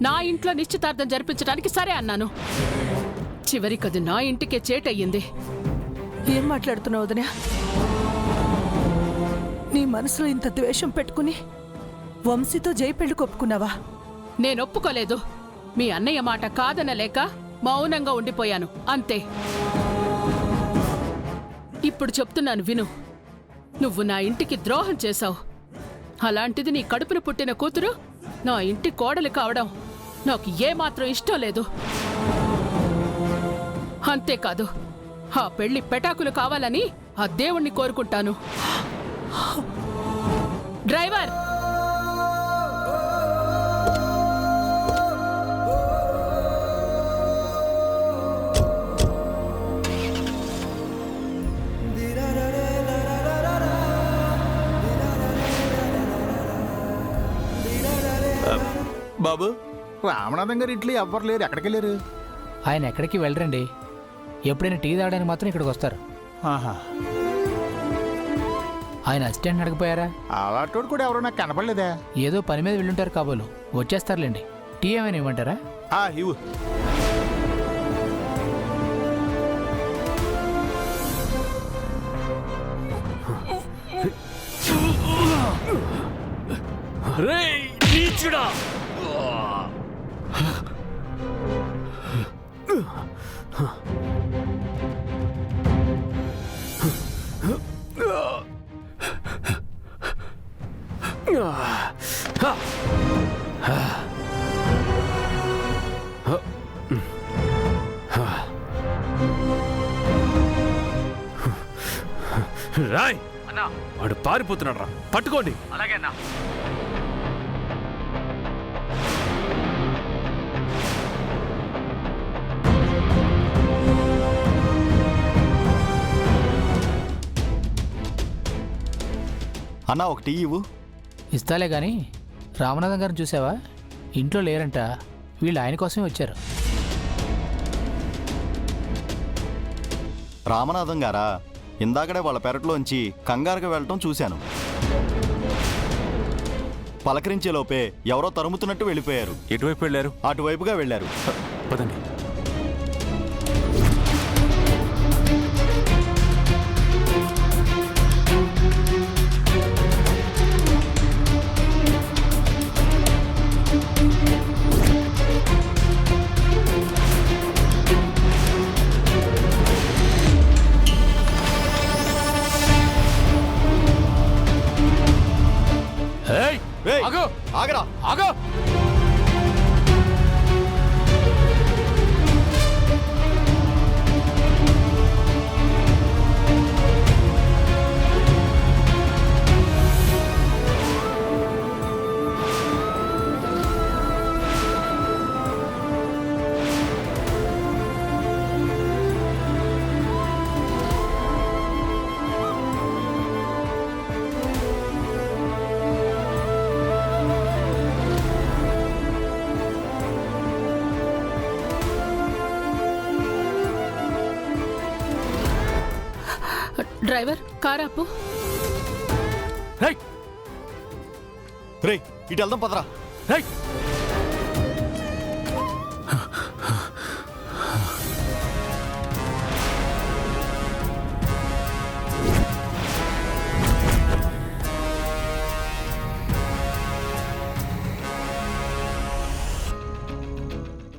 నా ఇంట్లో నిశ్చితార్థం జరిపించడానికి సరే అన్నాను. చివరికది నా ఇంటికే చేటయ్యింది. ఏం మాట్లాడుతున్నావు వదినా? నీ మనసులో ఇంత ద్వేషం పెట్టుకుని వంశీతో జై పెళ్లి కొప్పుకున్నావా? నేనొప్పుకోలేదు. మీ అన్నయ్య మాట కాదనలేక మౌనంగా ఉండిపోయాను, అంతే. ఇప్పుడు చెప్తున్నాను విను. నువ్వు నా ఇంటికి ద్రోహం చేశావు. అలాంటిది నీ కడుపున పుట్టిన కూతురు నా ఇంటి కోడలు కావడం నాకు ఏమాత్రం ఇష్టం లేదు. అంతేకాదు, ఆ పెళ్లి పెటాకులు కావాలని ఆ దేవుణ్ణి కోరుకుంటాను. డ్రైవర్, బాబు, రామనాథం గారు ఇంట్లో ఎవ్వరు లేరు, ఎక్కడికి వెళ్ళారు? ఆయన ఎక్కడికి వెళ్ళరండి. ఎప్పుడైనా టీ తాగడానికి మాత్రం ఇక్కడికి వస్తారు. ఆహా, ఆయన అసిస్టెంట్ అడగపోయారా? అలాంటి కూడా ఎవరో నాకు కనపడలేదా? ఏదో పని మీద వెళ్ళుంటారు కాబోలు, వచ్చేస్తారులేండి. టీ ఏమైనా ఇవ్వమంటారా? ఇవ్వు. రాయ్ అన్నా, వాడు పారిపోతున్నాడు రా, పట్టుకోండి. అలాగే అన్నా. అన్నా, ఒక టీ ఇవ్వు. ఇస్తాలే గాని రామనాథం గారిని చూసావా? ఇంట్లో లేరంట. వీళ్ళు ఆయన కోసమే వచ్చారు. రామనాథం గారా? ఇందాకడే వాళ్ళ పెరట్లోంచి కంగారుగా వెళ్ళటం చూశాను. పలకరించేలోపే ఎవరో తరుముతున్నట్టు వెళ్ళిపోయారు. ఎటువైపు వెళ్ళారు? అటువైపుగా వెళ్ళారు. పదండి. ఆగరా, ఆగో. డ్రైవర్, కారాపు. రే, ఇటు వెళ్దాం పదరా.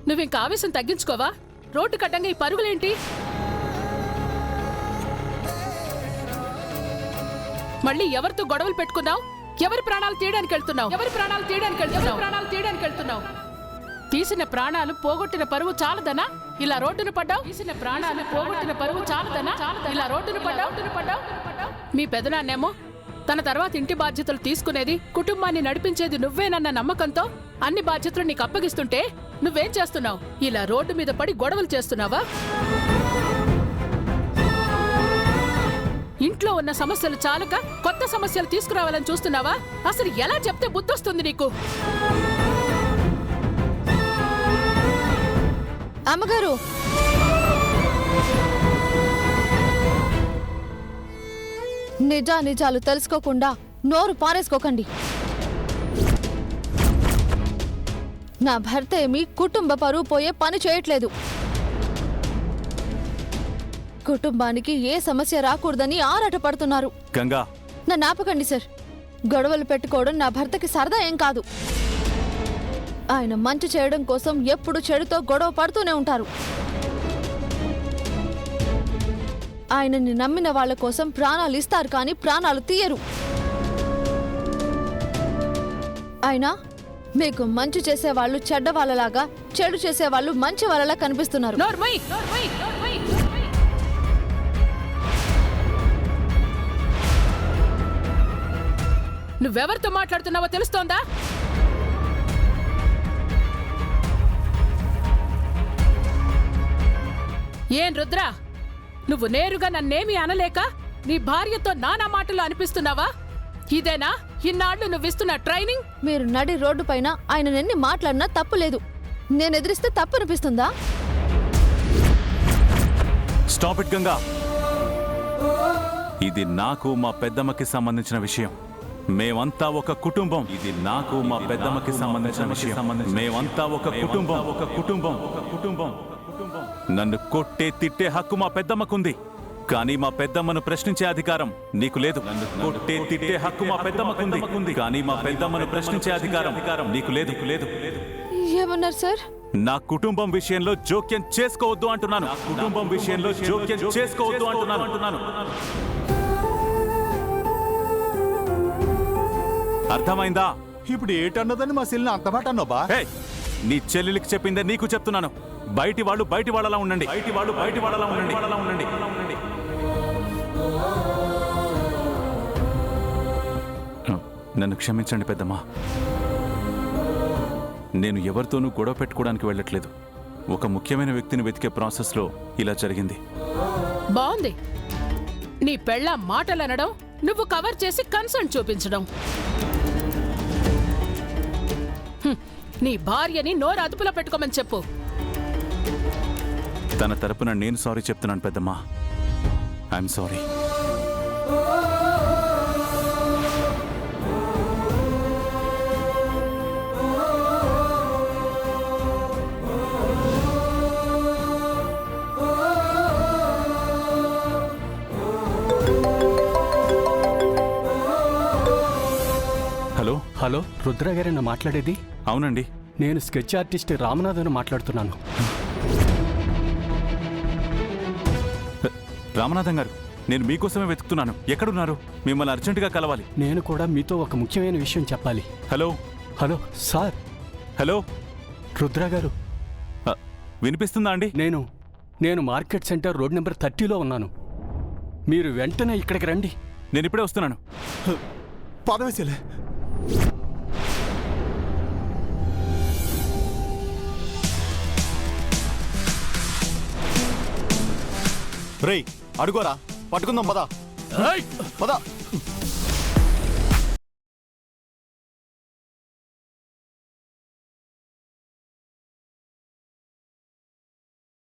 నువ్వింక ఆవేశం తగ్గించుకోవా? రోడ్డు కట్టంగా ఈ పరుగులేంటి? మళ్ళీ ఎవరితో గొడవలు పెట్టుకున్నావు? ఎవరి ప్రాణాలు తీయడానికి వెళ్తున్నావు? తీసిన ప్రాణాలు పోగొట్టిన పరువు చాలదనా ఇలా రోడ్డున పడ్డావు? మీ పెదనాన్నేమో తన తర్వాత ఇంటి బాధ్యతలు తీసుకునేది, కుటుంబాన్ని నడిపించేది నువ్వేనన్న నమ్మకంతో అన్ని బాధ్యతలు నీకు అప్పగిస్తుంటే నువ్వేం చేస్తున్నావు? ఇలా రోడ్డు మీద పడి గొడవలు చేస్తున్నావా? ఇంట్లో ఉన్న సమస్యలు చాలక కొత్త సమస్యలు తీసుకురావాలని చూస్తున్నావా? అసలు ఎలా చెప్తే బుద్ధొస్తుంది నీకు? అమ్మగారు, నిజాలు తెలుసుకోకుండా నోరు పారేసుకోకండి. నా భర్త ఏమీ కుటుంబ పరువు పోయే పని చేయట్లేదు. కుటుంబానికి ఏ సమస్య రాకూడదని ఆరాటపడుతున్నారు. గంగా, నన్ను ఆపకండి సార్. గొడవలు పెట్టుకోవడం నా భర్తకి సరదా ఏం కాదు. ఆయన మంచి చేయడం కోసం ఎప్పుడు చెడుతో గొడవ పడుతూనే ఉంటారు. ఆయనని నమ్మిన వాళ్ళ కోసం ప్రాణాలు ఇస్తారు కానీ ప్రాణాలు తీయరు. ఆయన మీకు మంచి చేసేవాళ్ళు చెడ్డ వాళ్ళలాగా, చెడు చేసేవాళ్ళు మంచి వాళ్ళలా కనిపిస్తున్నారు. నోర్మయ్, నోర్మయ్, నోర్మయ్. నువ్వెవరితో మాట్లాడుతున్నావో తెలుస్తోందా? ఏం రుద్రా, నువ్వు నేరుగా నన్నేమీ అనలేక నీ భార్యతో నానా మాటలు అనిపిస్తున్నావా? ఇదేనా ఇన్నాళ్ళు నువ్విస్తున్న ట్రైనింగ్? మీరు నడి రోడ్డు పైన ఆయన ఎన్ని మాట్లాడినా తప్పు లేదు. నేను ఎదిరిస్తే తప్పు అనిపిస్తుందా? Stop it Ganga. ఇది నాకు మా పెద్దమ్మకి సంబంధించిన విషయం. మేమంతా ఒక కుటుంబం. ఇది నాకు మా పెద్దమ్మకి సంబంధించిన విషయం. మేమంతా ఒక కుటుంబం, ఒక కుటుంబం, ఒక కుటుంబం. నన్ను కొట్టే తిట్టే హక్కు మా పెద్దమ్మకుంది, కానీ మా పెద్దమ్మను ప్రశ్నించే అధికారం నీకు లేదు. నన్ను కొట్టే తిట్టే హక్కు మా పెద్దమ్మకుంది, కానీ మా పెద్దమ్మను ప్రశ్నించే అధికారం నీకు లేదు. ఏమన్నారు సార్? నా కుటుంబం విషయంలో జోక్యం చేసుకోవద్దు అంటున్నాను. నా కుటుంబం విషయంలో జోక్యం చేసుకోవద్దు అంటున్నాను. అర్థమైందా? ఇప్పుడు ఏటన్నదని మా సిల్ని అంత మాట అన్నావు బా. హే, నీ చెల్లెలికి చెప్పిందే నీకు చెప్తున్నాను. బయటి వాళ్ళు బయటి వాళ్ళలా ఉండండి. బయటి వాళ్ళు బయటి వాళ్ళలా ఉండండి. నన్ను క్షమించండి పెద్దమ్మా. నేను ఎవరితోనూ గొడవ పెట్టుకోవడానికి వెళ్ళట్లేదు. ఒక ముఖ్యమైన వ్యక్తిని వెతికే ప్రాసెస్లో ఇలా జరిగింది. బాగుంది. నీ పెళ్ళ మాటలనడం, నువ్వు కవర్ చేసి కన్సర్న్ చూపించడం. నీ భార్యని నోరు అదుపులో పెట్టుకోమని చెప్పు. తన తరపున నేను సారీ చెప్తున్నాను పెద్దమ్మా. I'm sorry. Hello hello, Rudra గారేనా మాట్లాడేది? అవునండి. నేను స్కెచ్ ఆర్టిస్ట్ రామనాథన్ మాట్లాడుతున్నాను. రామనాథన్ గారు, నేను మీకోసమే వెతుకుతున్నాను. ఎక్కడున్నారు? మిమ్మల్ని అర్జెంటుగా కలవాలి. నేను కూడా మీతో ఒక ముఖ్యమైన విషయం చెప్పాలి. Hello hello sir. Hello Rudra గారు, వినిపిస్తుందా అండి? నేను మార్కెట్ సెంటర్ రోడ్ నెంబర్ 30లో ఉన్నాను. మీరు వెంటనే ఇక్కడికి రండి. నేను ఇప్పుడే వస్తున్నాను. పదవేసేలే. రేయ్, అడుగోరా, పట్టుకుందాం పదా. ఏయ్! పదా.